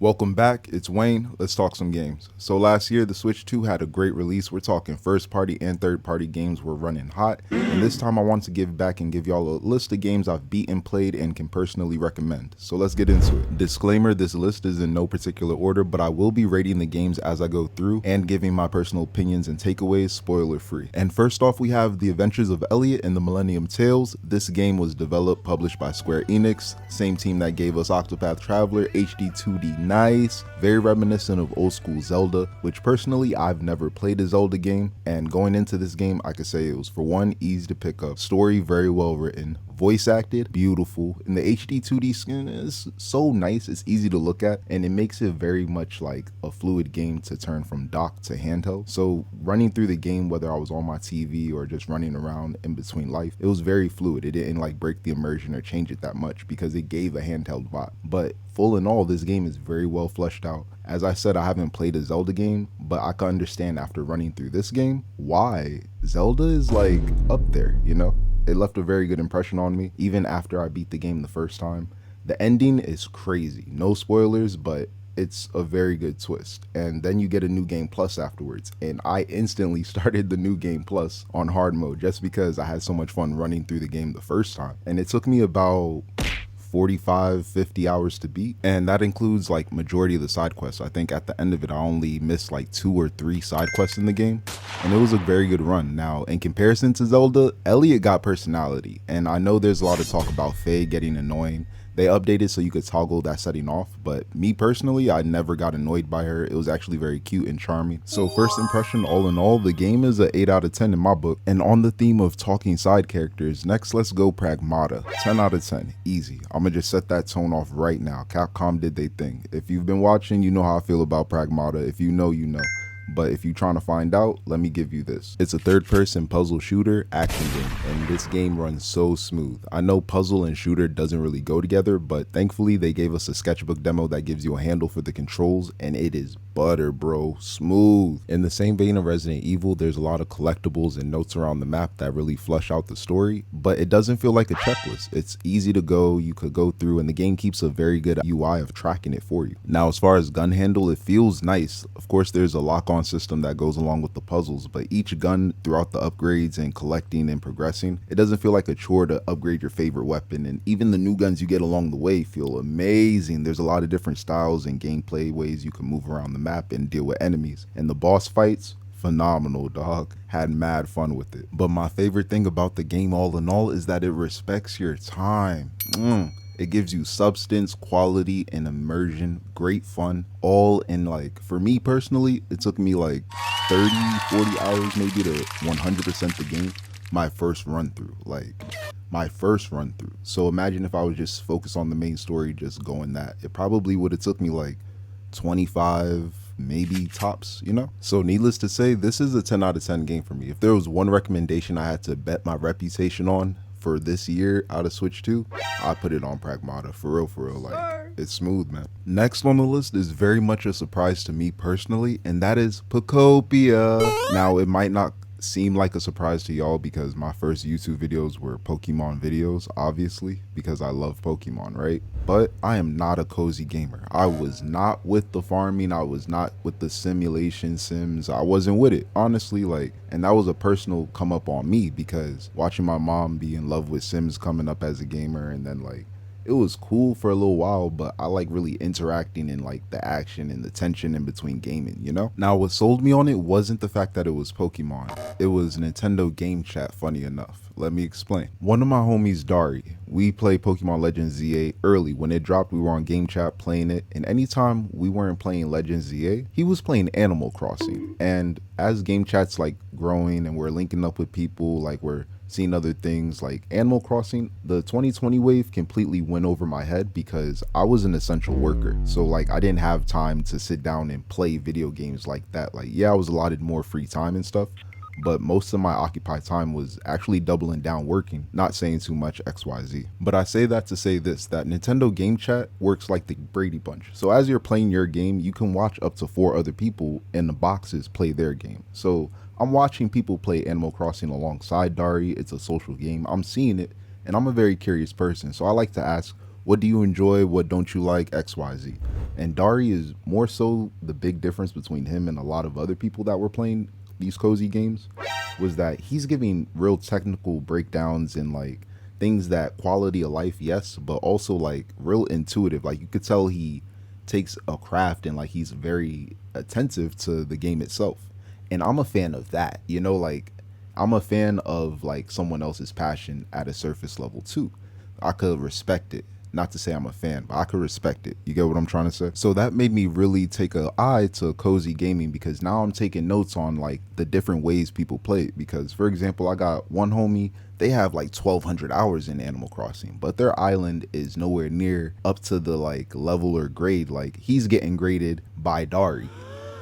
Welcome back, it's Wayne. Let's talk some games. So last year, the Switch 2 had a great release. We're talking first party and third party games were running hot. And this time I want to give back and give y'all a list of games I've beaten, played, and can personally recommend. So let's get into it. Disclaimer, this list is in no particular order, but I will be rating the games as I go through and giving my personal opinions and takeaways, spoiler free. And first off, we have The Adventures of Elliot and the Millennium Tales. This game was developed, published by Square Enix, same team that gave us Octopath Traveler, HD 2D. Nice, very reminiscent of old school Zelda, which personally I've never played a Zelda game, and going into this game I could say it was, for one, easy to pick up, story very well written, voice acted, beautiful, and the HD 2D skin is so nice, it's easy to look at, and it makes it very much like a fluid game to turn from dock to handheld. So running through the game, whether I was on my TV or just running around in between life, it was very fluid. It didn't like break the immersion or change it that much because it gave a handheld vibe. But full in all, this game is very well fleshed out. As I said, I haven't played a Zelda game, but I can understand after running through this game why Zelda is like up there, you know? It left a very good impression on me, even after I beat the game the first time. The ending is crazy. No spoilers, but it's a very good twist. And then you get a new game plus afterwards. And I instantly started the new game plus on hard mode just because I had so much fun running through the game the first time. And it took me about 45-50 hours to beat, and that includes like majority of the side quests. I think at the end of it I only missed like 2 or 3 side quests in the game, and it was a very good run. Now in comparison to Zelda, Elliot got personality, and I know there's a lot of talk about Faye getting annoying. They updated so you could toggle that setting off, but me personally, I never got annoyed by her. It was actually very cute and charming. So first impression, all in all, the game is a 8 out of 10 in my book. And on the theme of talking side characters, next let's go Pragmata. 10 out of 10, easy. I'ma just set that tone off right now. Capcom did their thing. If you've been watching, you know how I feel about Pragmata. If you know, you know. But if you're trying to find out, let me give you this. It's a third-person puzzle shooter action game, and this game runs so smooth. I know puzzle and shooter doesn't really go together, but thankfully they gave us a sketchbook demo that gives you a handle for the controls, and it is butter, bro, smooth. In the same vein of Resident Evil, there's a lot of collectibles and notes around the map that really flush out the story, but it doesn't feel like a checklist. It's easy to go, you could go through, and the game keeps a very good UI of tracking it for you. Now, as far as gun handle, it feels nice. Of course, there's a lock-on system that goes along with the puzzles, but each gun throughout the upgrades and collecting and progressing, it doesn't feel like a chore to upgrade your favorite weapon, and even the new guns you get along the way feel amazing. There's a lot of different styles and gameplay ways you can move around the map and deal with enemies, and the boss fights, phenomenal, dog. Had mad fun with it. But my favorite thing about the game all in all is that it respects your time. It gives you substance, quality, and immersion, great fun, all in, like, for me personally, it took me like 30-40 hours maybe to 100% the game my first run through. So imagine if I was just focused on the main story, just going that, it probably would have took me like 25 maybe tops, you know? So needless to say, this is a 10 out of 10 game for me. If there was one recommendation I had to bet my reputation on for this year out of Switch 2, I put it on Pragmata, for real, like, it's smooth, man. Next on the list is very much a surprise to me personally, and that is Pokopia. Now, it might not seem like a surprise to y'all because my first YouTube videos were Pokemon videos, obviously, because I love Pokemon, right? But I am not a cozy gamer. I was not with the farming, I was not with the simulation sims, I wasn't with it, honestly, like, and that was a personal come up on me because watching my mom be in love with Sims coming up as a gamer, and then like, it was cool for a little while, but I like really interacting in like the action and the tension in between gaming, you know? Now, what sold me on it wasn't the fact that it was Pokemon. It was Nintendo Game Chat, funny enough. Let me explain. One of my homies, Dari, we played Pokemon Legends ZA early. When it dropped, we were on Game Chat playing it, and anytime we weren't playing Legends ZA, he was playing Animal Crossing. And as Game Chat's like growing and we're linking up with people, like we're seeing other things like Animal Crossing, the 2020 wave completely went over my head because I was an essential worker. So like, I didn't have time to sit down and play video games like that. Like, yeah, I was allotted more free time and stuff, but most of my occupied time was actually doubling down working, not saying too much XYZ. But I say that to say this, that Nintendo Game Chat works like the Brady Bunch. So as you're playing your game, you can watch up to 4 other people in the boxes play their game. So I'm watching people play Animal Crossing alongside Dari. It's a social game. I'm seeing it, and I'm a very curious person. So I like to ask, What do you enjoy? What don't you like? XYZ. And Dari is more so the big difference between him and a lot of other people that were playing these cozy games was that he's giving real technical breakdowns and like things that quality of life, yes, but also like real intuitive. Like you could tell he takes a craft and like he's very attentive to the game itself. And I'm a fan of that. You know, like I'm a fan of like someone else's passion at a surface level too. I could respect it. Not to say I'm a fan, but I could respect it. You get what I'm trying to say? So that made me really take a eye to cozy gaming because now I'm taking notes on like the different ways people play it. Because for example, I got one homie, they have like 1,200 hours in Animal Crossing, but their island is nowhere near up to the like level or grade. Like he's getting graded by Dari,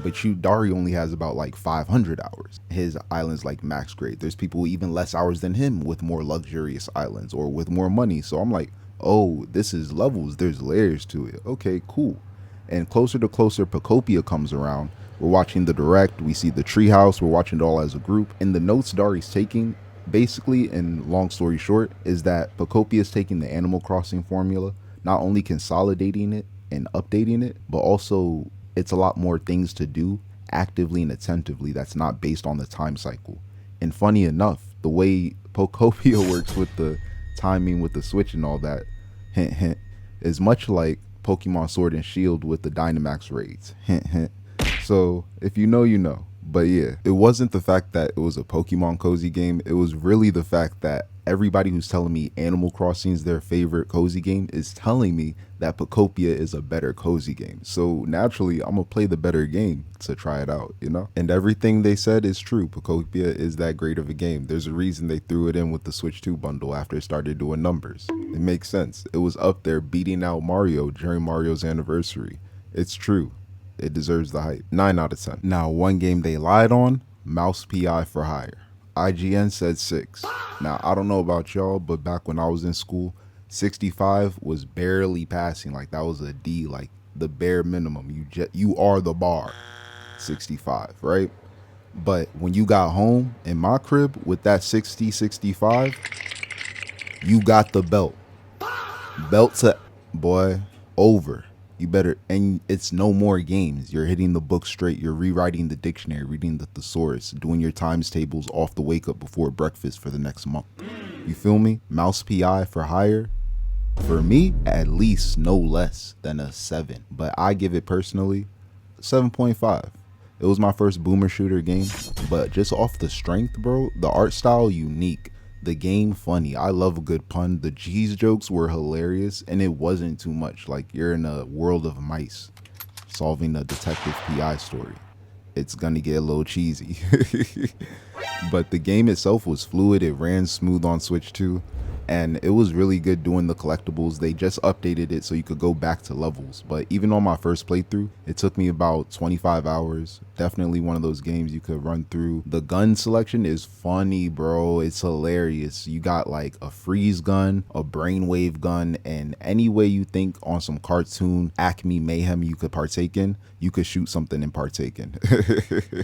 but Dari only has about like 500 hours. His island's like max grade. There's people even less hours than him with more luxurious islands or with more money. So I'm like, oh, this is levels. There's layers to it. Okay, cool. And closer to closer, Pocopia comes around. We're watching the direct. We see the treehouse. We're watching it all as a group. And the notes Dari's taking, basically, and long story short, is that Pocopia is taking the Animal Crossing formula, not only consolidating it and updating it, but also it's a lot more things to do actively and attentively that's not based on the time cycle. And funny enough, the way Pocopia works with the timing with the Switch and all that, hint hint, is much like Pokemon Sword and Shield with the Dynamax raids, hint hint. So if you know, you know. But yeah, it wasn't the fact that it was a Pokemon cozy game. It was really the fact that everybody who's telling me Animal Crossing is their favorite cozy game is telling me that Pocopia is a better cozy game. So naturally, I'm gonna play the better game to try it out, you know? And everything they said is true. Pocopia is that great of a game. There's a reason they threw it in with the Switch 2 bundle after it started doing numbers. It makes sense. It was up there beating out Mario during Mario's anniversary. It's true. It deserves the hype. 9 out of 10. Now, one game they lied on, Mouse PI for Hire. IGN said 6. Now, I don't know about y'all, but back when I was in school, 65 was barely passing. Like, that was a D, like the bare minimum. You are the bar. 65, right? But when you got home in my crib with that 60, 65, you got the belt. Belt to, boy, over. You better, and it's no more games. You're hitting the book straight. You're rewriting the dictionary, reading the thesaurus, doing your times tables off the wake up before breakfast for the next month. You feel me? Mouse PI for Hire, for me, at least no less than a 7. But I give it personally 7.5. It was my first boomer shooter game, but just off the strength, bro, the art style unique. The game funny. I love a good pun. The cheese jokes were hilarious and it wasn't too much. Like you're in a world of mice solving a detective PI story. It's gonna get a little cheesy. But the game itself was fluid. It ran smooth on Switch 2. And it was really good doing the collectibles. They just updated it so you could go back to levels. But even on my first playthrough, it took me about 25 hours. Definitely one of those games you could run through. The gun selection is funny, bro. It's hilarious. You got like a freeze gun, a brainwave gun, and any way you think on some cartoon Acme mayhem you could partake in, you could shoot something and partake in.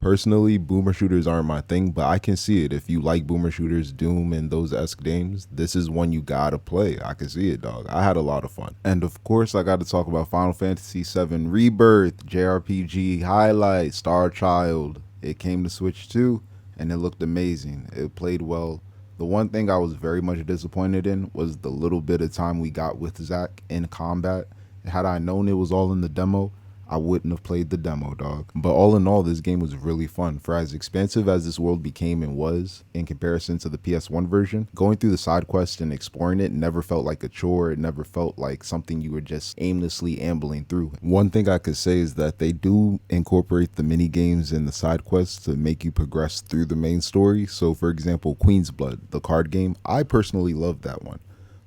Personally, boomer shooters aren't my thing, but I can see it. If you like boomer shooters, Doom, and those esque games, this is one you gotta play. I can see it, dog. I had a lot of fun. And of course, I gotta talk about Final Fantasy VII Rebirth, JRPG highlight, Star Child. It came to Switch 2, and it looked amazing. It played well. The one thing I was very much disappointed in was the little bit of time we got with Zack in combat. Had I known it was all in the demo, I wouldn't have played the demo, dog. But all in all, this game was really fun. For as expansive as this world became and was in comparison to the PS1 version, going through the side quests and exploring it never felt like a chore. It never felt like something you were just aimlessly ambling through. One thing I could say is that they do incorporate the mini games and the side quests to make you progress through the main story. So for example, Queen's Blood, the card game, I personally love that one.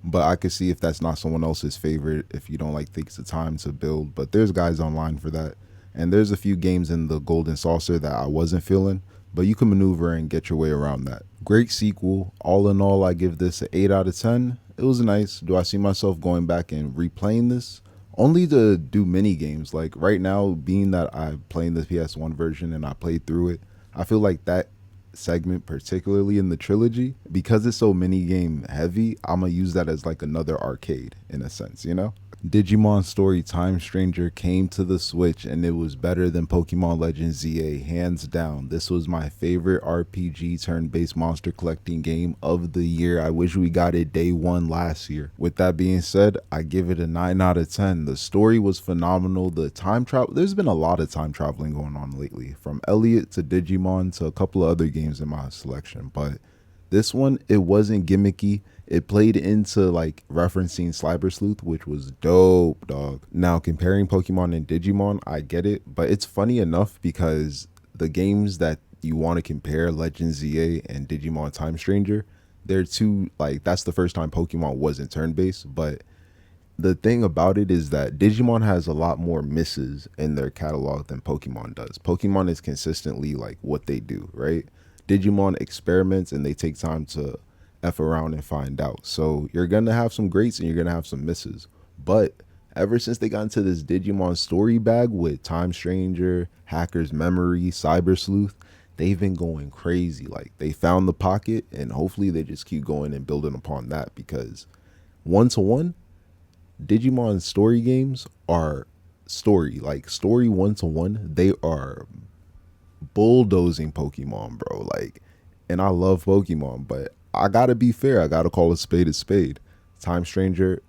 But I could see if that's not someone else's favorite, if you don't like takes the time to build. But there's guys online for that. And there's a few games in the Golden Saucer that I wasn't feeling, but you can maneuver and get your way around that. Great sequel. All in all, I give this an 8 out of 10. It was nice. Do I see myself going back and replaying this? Only to do mini games. Like right now, being that I'm playing the PS1 version and I played through it, I feel like that segment, particularly in the trilogy, because it's so mini game heavy, I'm gonna use that as like another arcade in a sense, you know? Digimon Story Time Stranger came to the Switch and it was better than Pokemon Legends ZA, hands down. This was my favorite RPG turn-based monster collecting game of the year. I wish we got it day one last year. With that being said, I give it a 9 out of 10. The story was phenomenal. The time travel, there's been a lot of time traveling going on lately, from Elliot to Digimon to a couple of other games in my selection, but this one, it wasn't gimmicky. It played into like referencing Cyber Sleuth, which was dope, dog. Now, comparing Pokemon and Digimon, I get it, but it's funny enough because the games that you want to compare, Legend ZA and Digimon Time Stranger, they're two, like, that's the first time Pokemon wasn't turn-based, but the thing about it is that Digimon has a lot more misses in their catalog than Pokemon does. Pokemon is consistently like what they do, right? Digimon experiments and they take time to F around and find out. So you're going to have some greats and you're going to have some misses. But ever since they got into this Digimon story bag with Time Stranger, Hacker's Memory, Cyber Sleuth, they've been going crazy. Like, they found the pocket and hopefully they just keep going and building upon that, because one-to-one, Digimon story games are story. Like, story one-to-one, they are bulldozing Pokemon, bro. Like, and I love Pokemon, but I gotta be fair. I gotta call a spade a spade. Time Stranger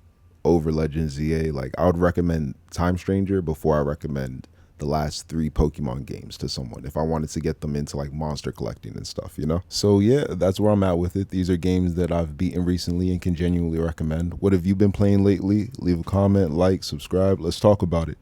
over Legend ZA. Like, I would recommend Time Stranger before I recommend the last 3 Pokemon games to someone if I wanted to get them into like monster collecting and stuff, you know? So yeah, that's where I'm at with it. These are games that I've beaten recently and can genuinely recommend. What have you been playing lately? Leave a comment, like, subscribe. Let's talk about it.